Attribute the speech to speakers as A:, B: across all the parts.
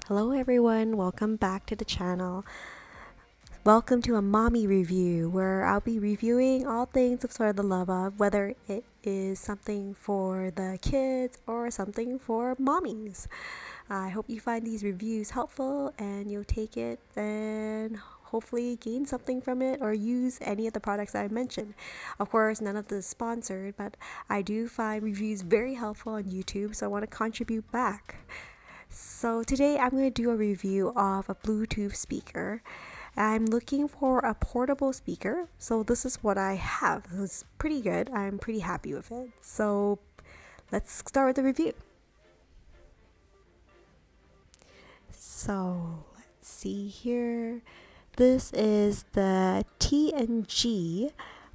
A: Hello everyone, welcome back to the channel. Welcome to a mommy review where I'll be reviewing all things of sort of the love of, whether it is something for the kids or something for mommies. I hope you find these reviews helpful and you'll take it and hopefully gain something from it or use any of the products I mentioned. Of course, none of this is sponsored, but I do find reviews very helpful on YouTube, so I want to contribute back. So today I'm going to do a review of a Bluetooth speaker. I'm looking for a portable speaker, so this is what I have. It's pretty good. I'm pretty happy with it. So let's start with the review. So let's see here. This is the T&G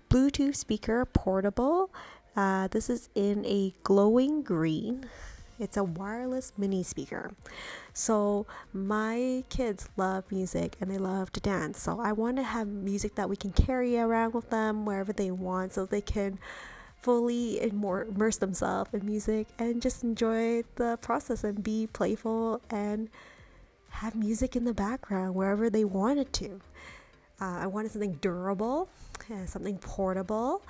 A: Bluetooth speaker portable. This is in a glowing green. It's a wireless mini speaker. So my kids love music and they love to dance. So I want to have music that we can carry around with them wherever they want so they can fully immerse themselves in music and just enjoy the process and be playful and have music in the background wherever they wanted to. I wanted something durable, something portable,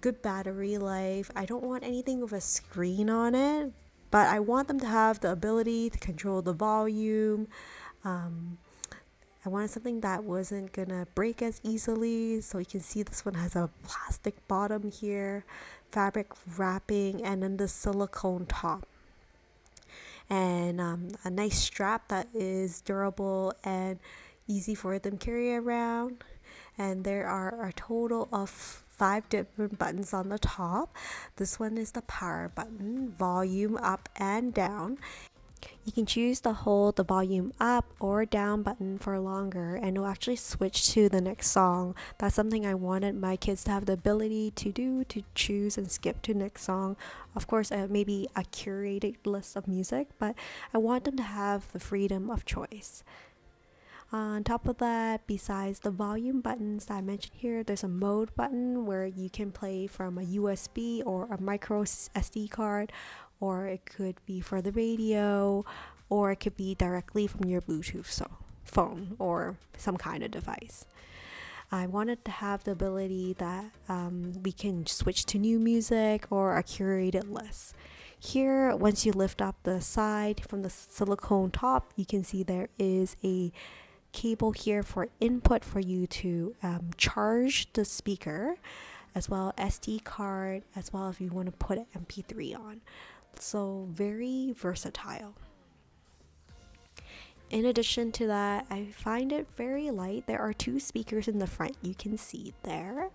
A: good battery life. I don't want anything with a screen on it, but I want them to have the ability to control the volume. I wanted something that wasn't gonna break as easily. So you can see this one has a plastic bottom here, fabric wrapping, and then the silicone top. And a nice strap that is durable and easy for them to carry around. And there are a total of 5 different buttons on the top. This one is the power button, volume up and down. You can choose to hold the volume up or down button for longer and it'll actually switch to the next song. That's something I wanted my kids to have the ability to do, to choose and skip to next song. Of course, maybe a curated list of music, but I want them to have the freedom of choice. On top of that, besides the volume buttons that I mentioned here, there's a mode button where you can play from a USB or a micro SD card, or it could be for the radio, or it could be directly from your Bluetooth phone or some kind of device. I wanted to have the ability that we can switch to new music or a curated list. Here, once you lift up the side from the silicone top, you can see there is a cable here for input for you to charge the speaker, as well as SD card, as well if you want to put an MP3 on. So very versatile. In addition to that, I find it very light. There are 2 speakers in the front, you can see there,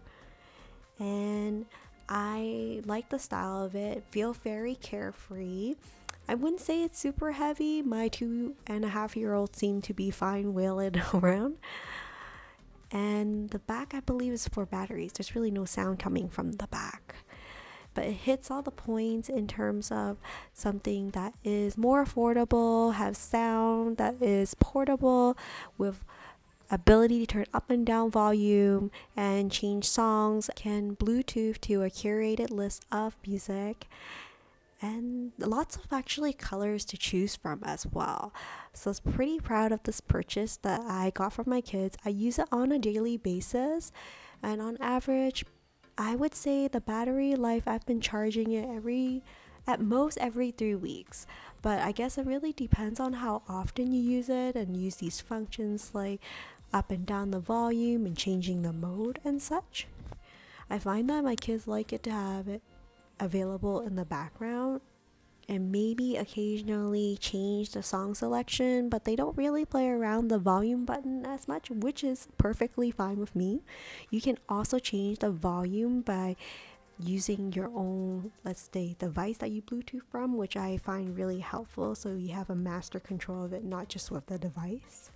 A: and I like the style of it. Feel very carefree. I wouldn't say it's super heavy. My 2.5-year-old seem to be fine wheeling around. And the back, I believe, is for batteries. There's really no sound coming from the back. But it hits all the points in terms of something that is more affordable, has sound that is portable, with ability to turn up and down volume and change songs, can Bluetooth to a curated list of music, and lots of actually colors to choose from as well. So I was pretty proud of this purchase that I got from my kids. I use it on a daily basis, and on average, I would say the battery life, I've been charging it at most every 3 weeks. But I guess it really depends on how often you use it and use these functions like up and down the volume and changing the mode and such. I find that my kids like it to have it available in the background and maybe occasionally change the song selection, but they don't really play around the volume button as much, which is perfectly fine with me. You can also change the volume by using your own, let's say, device that you Bluetooth from, which I find really helpful, so you have a master control of it, not just with the device.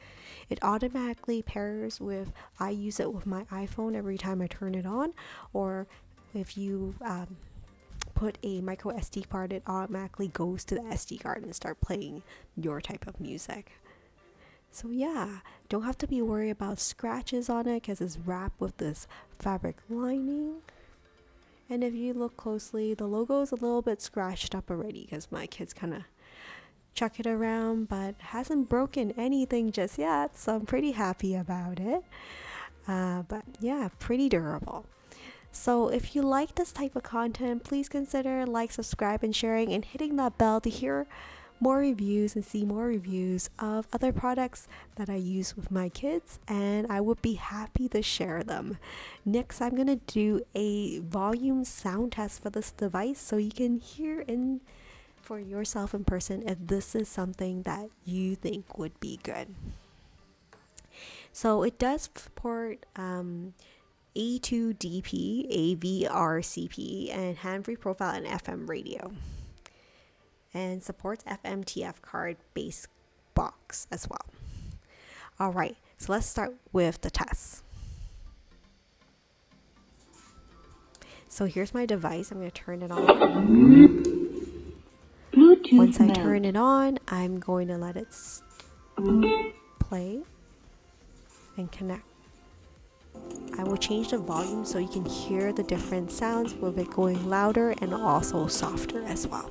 A: It automatically pairs with, I use it with my iPhone every time I turn it on, or if you put a micro SD card, it automatically goes to the SD card and start playing your type of music. So yeah, don't have to be worried about scratches on it because it's wrapped with this fabric lining. And if you look closely, the logo is a little bit scratched up already because my kids kind of chuck it around, but hasn't broken anything just yet, so I'm pretty happy about it. But yeah, pretty durable. So if you like this type of content, please consider like, subscribe, and sharing, and hitting that bell to hear more reviews and see more reviews of other products that I use with my kids, and I would be happy to share them. Next, I'm gonna do a volume sound test for this device so you can hear in for yourself in person if this is something that you think would be good. So it does support A2DP, AVRCP, and hand-free profile and FM radio, and supports FMTF card based box as well. All right, so let's start with the test. So here's my device. I'm going to turn it on.
B: Bluetooth
A: Once I
B: mode.
A: turn it on, I'm going to let it play and connect. I will change the volume so you can hear the different sounds with it going louder and also softer as well.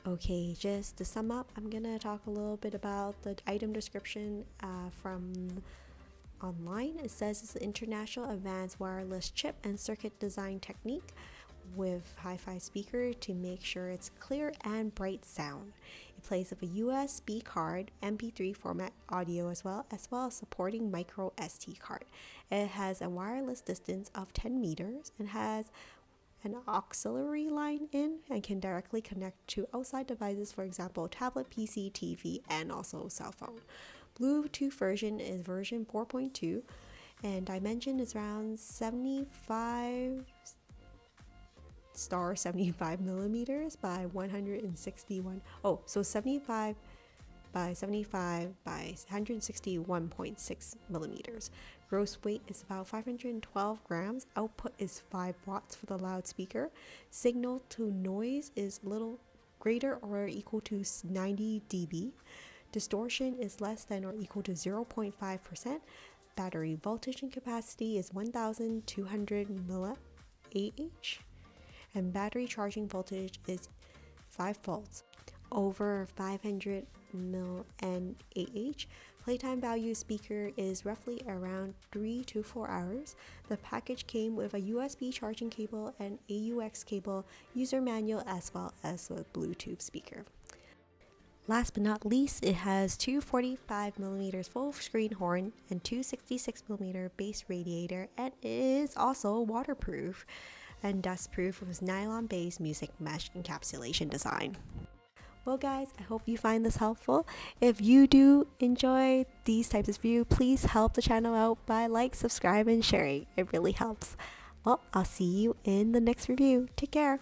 A: Okay, just to sum up, I'm gonna talk a little bit about the item description from online. It says it's an international advanced wireless chip and circuit design technique with hi-fi speaker to make sure it's clear and bright sound. It plays with a USB card, MP3 format audio as well as supporting micro SD card. It has a wireless distance of 10 meters and has an auxiliary line in and can directly connect to outside devices, for example, tablet, PC, TV, and also cell phone. Bluetooth version is version 4.2 and dimension is around 75 millimeters by 161. Oh, so 75 by 75 by 161.6 millimeters. Gross weight is about 512 grams. Output is 5 watts for the loudspeaker. Signal to noise is a little greater or equal to 90 dB. Distortion is less than or equal to 0.5%. Battery voltage and capacity is 1200 milliAh. And battery charging voltage is 5 volts over 500 milliAh. Playtime value speaker is roughly around 3 to 4 hours. The package came with a USB charging cable and AUX cable, user manual, as well as a Bluetooth speaker. Last but not least, it has two 45mm full screen horn and two 66mm base radiator, and is also waterproof and dustproof with nylon-based music mesh encapsulation design. Well guys, I hope you find this helpful. If you do enjoy these types of reviews, please help the channel out by like, subscribe, and sharing. It really helps. Well, I'll see you in the next review. Take care.